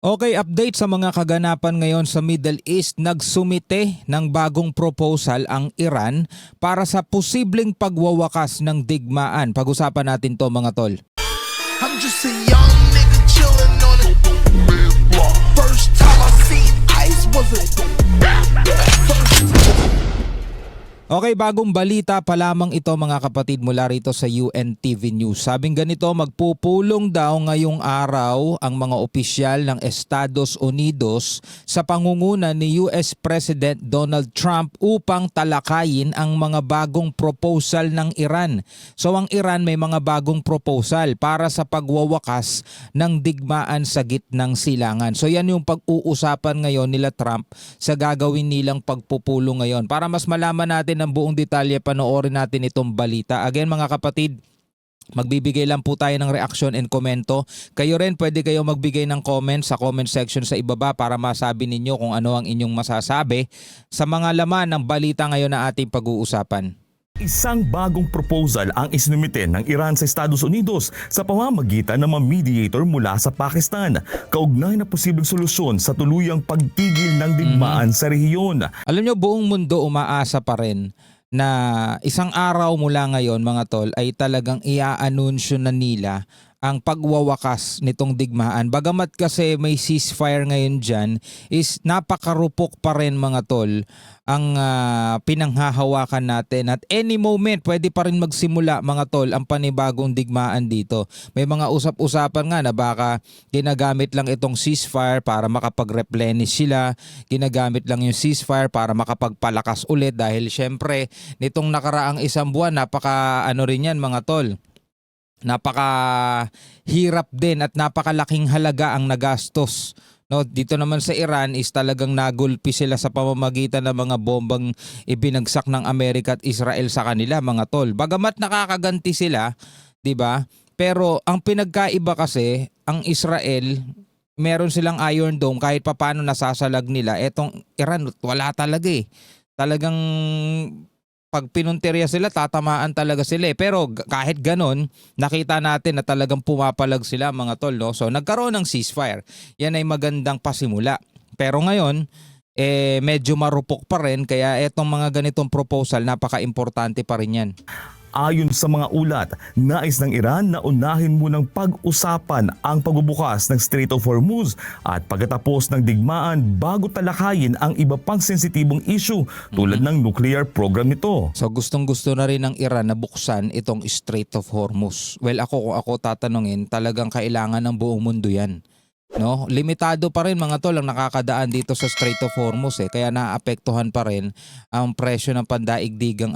Okay, update sa mga kaganapan ngayon sa Middle East. Nagsumite ng bagong proposal ang Iran para sa posibleng pagwawakas ng digmaan. Pag-usapan natin to mga tol. I'm just a young nigga chillin' on it. First time I seen ice was a Okay, bagong balita pa lamang ito mga kapatid mula rito sa UNTV News. Sabing ganito, magpupulong daw ngayong araw ang mga opisyal ng Estados Unidos sa pangunguna ni US President Donald Trump upang talakayin ang mga bagong proposal ng Iran. So ang Iran may mga bagong proposal para sa pagwawakas ng digmaan sa gitnang silangan. So yan yung pag-uusapan ngayon nila Trump sa gagawin nilang pagpupulong ngayon. Para mas malaman natin ng buong detalye, panoorin natin itong balita. Again mga kapatid, magbibigay lang po tayo ng reaction and komento. Kayo rin pwede kayo magbigay ng comment sa comment section sa ibaba para masabi ninyo kung ano ang inyong masasabi sa mga laman ng balita ngayon na ating pag-uusapan. Isang bagong proposal ang isinumite ng Iran sa Estados Unidos sa pamamagitan ng mga mediator mula sa Pakistan, kaugnay na posibleng solusyon sa tuluyang pagtigil ng digmaan sa rehiyon. Alam nyo, buong mundo umaasa pa rin na isang araw mula ngayon mga tol ay talagang i-aanunsyo na nila ang pagwawakas nitong digmaan. Bagamat kasi may ceasefire ngayon dyan, is napakarupok pa rin mga tol ang pinanghahawakan natin. At any moment, pwede pa rin magsimula mga tol ang panibagong digmaan dito. May mga usap-usapan nga na baka ginagamit lang itong ceasefire para makapag-replenish sila. Ginagamit lang yung ceasefire para makapagpalakas ulit dahil syempre nitong nakaraang isang buwan, napaka ano rin yan mga tol. Napaka-hirap din at napakalaking halaga ang nagastos. No, dito naman sa Iran is talagang nagulpi sila sa pamamagitan ng mga bombang ibinagsak ng Amerika at Israel sa kanila mga tol. Bagamat nakakaganti sila, 'di ba? Pero ang pinagkaiba kasi, ang Israel meron silang Iron Dome, kahit papaano nasasalag nila. Etong Iran wala talaga eh. Talagang pag pinunteriya sila, tatamaan talaga sila eh. Pero kahit ganon, nakita natin na talagang pumapalag sila mga tol. No? So nagkaroon ng ceasefire. Yan ay magandang pasimula. Pero ngayon, medyo marupok pa rin. Kaya etong mga ganitong proposal, napaka-importante pa rin yan. Ayon sa mga ulat, nais ng Iran na unahin munang pag-usapan ang pagbubukas ng Strait of Hormuz at pagkatapos ng digmaan bago talakayin ang iba pang sensitibong issue tulad ng nuclear program nito. So gustong-gusto na rin ng Iran na buksan itong Strait of Hormuz. Well, kung ako tatanungin, talagang kailangan ng buong mundo yan. No, limitado pa rin mga tol ang nakakadaan dito sa Strait of Hormuz eh. Kaya naapektuhan pa rin ang presyo ng pandaigdigang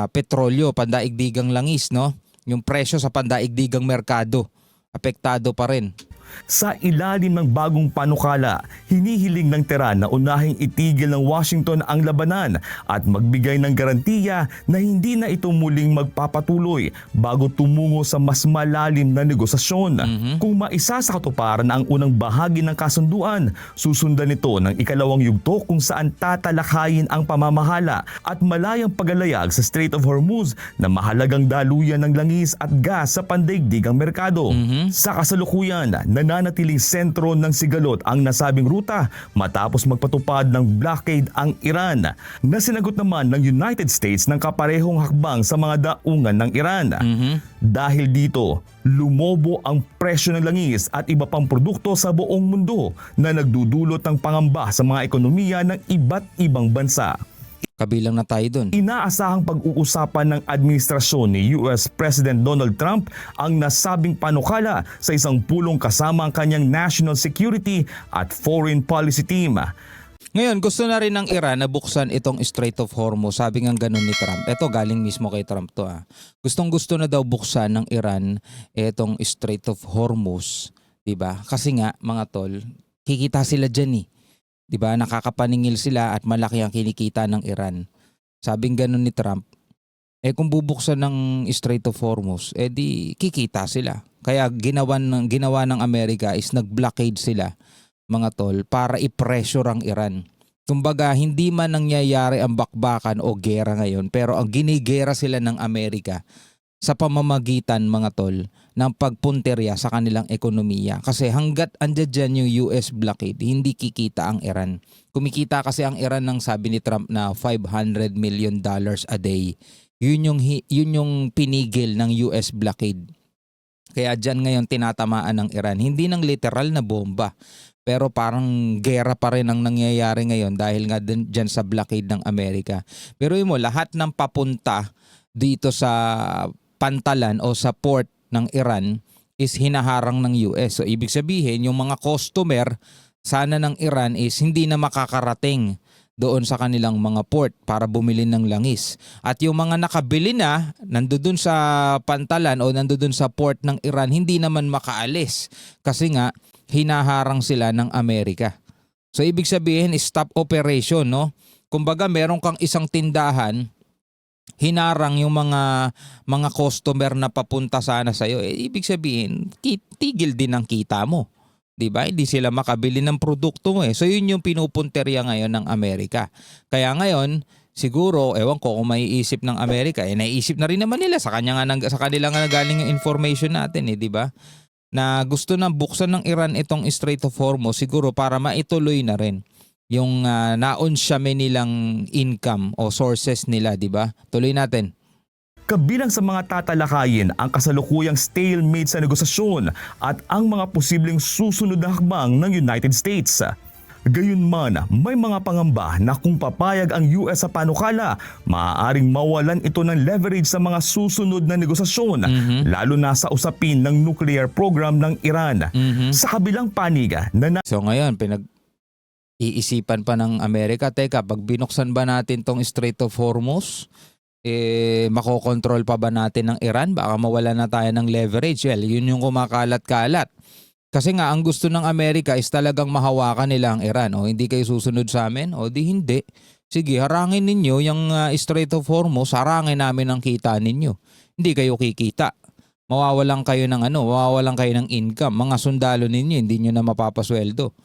petrolyo, pandaigdigang langis, no? Yung presyo sa pandaigdigang merkado, apektado pa rin. Sa ilalim ng bagong panukala, hinihiling ng Tehran na unahing itigil ng Washington ang labanan at magbigay ng garantiya na hindi na ito muling magpapatuloy bago tumungo sa mas malalim na negosasyon. Kung maisa sa katuparan ang unang bahagi ng kasunduan, susundan ito ng ikalawang yugto kung saan tatalakayin ang pamamahala at malayang paglalayag sa Strait of Hormuz na mahalagang daluyan ng langis at gas sa pandaigdigang merkado. Sa kasalukuyan, nananatiling sentro ng sigalot ang nasabing ruta matapos magpatupad ng blockade ang Iran, na sinagot naman ng United States ng kaparehong hakbang sa mga daungan ng Iran. Dahil dito, lumobo ang presyo ng langis at iba pang produkto sa buong mundo na nagdudulot ng pangamba sa mga ekonomiya ng iba't ibang bansa. Kabilang na tayo dun. Inaasahang pag-uusapan ng administrasyon ni US President Donald Trump ang nasabing panukala sa isang pulong kasama ang kanyang national security at foreign policy team. Ngayon, gusto na rin ng Iran na buksan itong Strait of Hormuz. Sabi nga ganun ni Trump. Ito, galing mismo kay Trump to. Gustong-gusto na daw buksan ng Iran itong Strait of Hormuz. Diba? Kasi nga, mga tol, kikita sila dyan eh. Diba? Nakakapaningil sila at malaki ang kinikita ng Iran. Sabing ganun ni Trump, kung bubuksan ng Strait of Hormuz, di kikita sila. Kaya ginawa ng Amerika is nag-blockade sila, mga tol, para i-pressure ang Iran. Kumbaga, hindi man nangyayari ang bakbakan o gera ngayon, pero ang ginigera sila ng Amerika sa pamamagitan, mga tol, ng pagpunterya sa kanilang ekonomiya. Kasi hanggat andyan dyan yung US blockade, hindi kikita ang Iran. Kumikita kasi ang Iran ng sabi ni Trump na $500 million a day. Yun yung pinigil ng US blockade. Kaya dyan ngayon tinatamaan ng Iran. Hindi ng literal na bomba. Pero parang gera pa rin ang nangyayari ngayon dahil nga dyan sa blockade ng Amerika. Pero yun mo, lahat ng papunta dito sa pantalan o sa port ng Iran is hinaharang ng US. So ibig sabihin, yung mga customer sana ng Iran is hindi na makakarating doon sa kanilang mga port para bumili ng langis. At yung mga nakabili na, nandoon sa pantalan o nandoon sa port ng Iran, hindi naman makaalis. Kasi nga, hinaharang sila ng Amerika. So ibig sabihin, stop operation, no? Kumbaga, meron kang isang tindahan, hinarang yung mga customer na papunta sana sa'yo. Ibig sabihin, tigil din ang kita mo. Diba? Hindi sila makabili ng produkto mo eh. So yun yung pinupunterya ngayon ng Amerika. Kaya ngayon, siguro, ewan ko kung maiisip ng Amerika, naiisip na rin naman nila sa kanila nga nagaling yung information natin di ba? Na gusto nang buksan ng Iran itong Strait of Hormuz siguro para maituloy na rin yung naunsyame nilang income o sources nila, di ba? Tuloy natin. Kabilang sa mga tatalakayin ang kasalukuyang stalemate sa negosasyon at ang mga posibleng susunod na hakbang ng United States. Gayunman, may mga pangamba na kung papayag ang US sa panukala, maaaring mawalan ito ng leverage sa mga susunod na negosasyon, lalo na sa usapin ng nuclear program ng Iran. Sa kabilang panig So ngayon, iisipan pa ng Amerika, teka, pag binuksan ba natin tong Strait of Hormuz, makokontrol pa ba natin ng Iran? Baka mawala na tayo ng leverage. Well, yun yung kumakalat-kalat. Kasi nga, ang gusto ng Amerika is talagang mahawakan nila ang Iran. O hindi kayo susunod sa amin? O di hindi. Sige, harangin ninyo yung Strait of Hormuz, harangin namin ang kita ninyo. Hindi kayo kikita. Mawawalan kayo ng income. Mga sundalo ninyo, hindi nyo na mapapasweldo.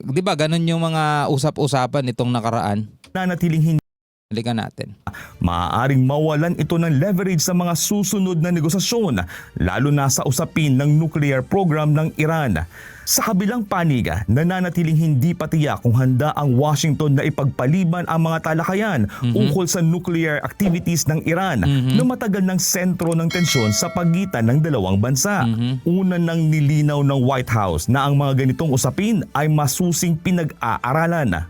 Di ba, ganun yung mga usap-usapan nitong nakaraan? nanatiling hindi Balikan natin. maaaring mawalan ito ng leverage sa mga susunod na negosasyon, lalo na sa usapin ng nuclear program ng Iran. Sa kabilang panig, nananatiling hindi patiyak kung handa ang Washington na ipagpaliban ang mga talakayan ukol sa nuclear activities ng Iran na matagal ng sentro ng tensyon sa pagitan ng dalawang bansa. Una nang nilinaw ng White House na ang mga ganitong usapin ay masusing pinag-aaralan.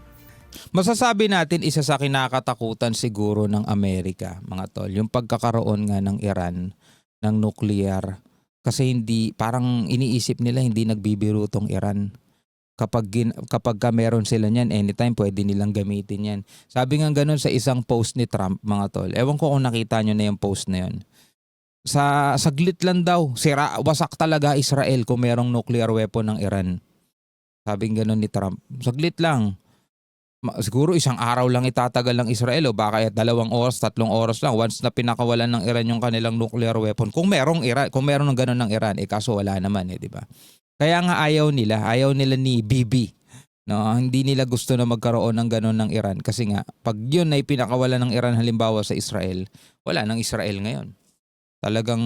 Masasabi natin isa sa kinakatakutan siguro ng Amerika, mga tol, yung pagkakaroon nga ng Iran ng nuclear. Kasi parang iniisip nila hindi nagbibiro tong Iran. Kapag meron sila niyan, anytime pwede nilang gamitin yan. Sabi nga ganun sa isang post ni Trump, mga tol. Ewan ko kung nakita nyo na yung post na yun. Saglit lang daw, wasak talaga Israel kung merong nuclear weapon ng Iran. Sabi nga ganun ni Trump. Saglit lang. Siguro isang araw lang itatagal ng Israel o baka 2 oras, 3 oras lang once na pinakawalan ng Iran yung kanilang nuclear weapon. Kung meron ng ganun ng Iran, kaso wala naman di ba? Kaya nga ayaw nila ni Bibi. No, hindi nila gusto na magkaroon ng ganun ng Iran kasi nga pag yun ay pinakawalan ng Iran halimbawa sa Israel, wala ng Israel ngayon. Talagang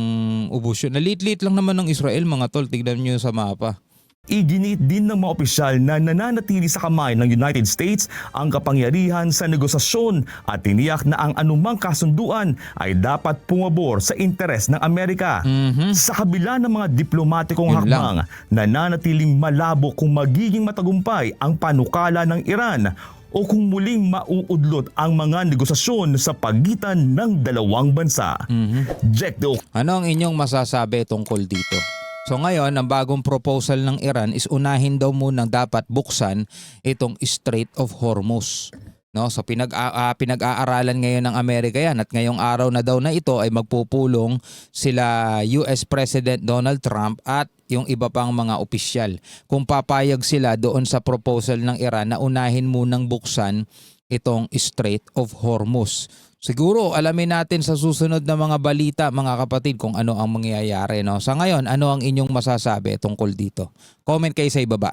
ubos yun. Nalit-lit lang naman ng Israel, mga tol, tignan niyo sa mapa. Iginit din ng mga opisyal na nananatili sa kamay ng United States ang kapangyarihan sa negosasyon at tiniyak na ang anumang kasunduan ay dapat pumabor sa interes ng Amerika. Sa kabila ng mga diplomatikong Yun hakbang, nananatiling malabo kung magiging matagumpay ang panukala ng Iran o kung muling mauudlot ang mga negosasyon sa pagitan ng dalawang bansa. Jack De Ano ang inyong masasabi tungkol dito? So ngayon, ang bagong proposal ng Iran is unahin daw muna dapat buksan itong Strait of Hormuz. No, so pinag-aaralan ngayon ng Amerika yan at ngayong araw na daw na ito ay magpupulong sila US President Donald Trump at yung iba pang mga opisyal. Kung papayag sila doon sa proposal ng Iran na unahin munang buksan itong Strait of Hormuz. Siguro alamin natin sa susunod na mga balita, mga kapatid, kung ano ang mangyayari. No? Sa ngayon, ano ang inyong masasabi tungkol dito? Comment kayo sa ibaba.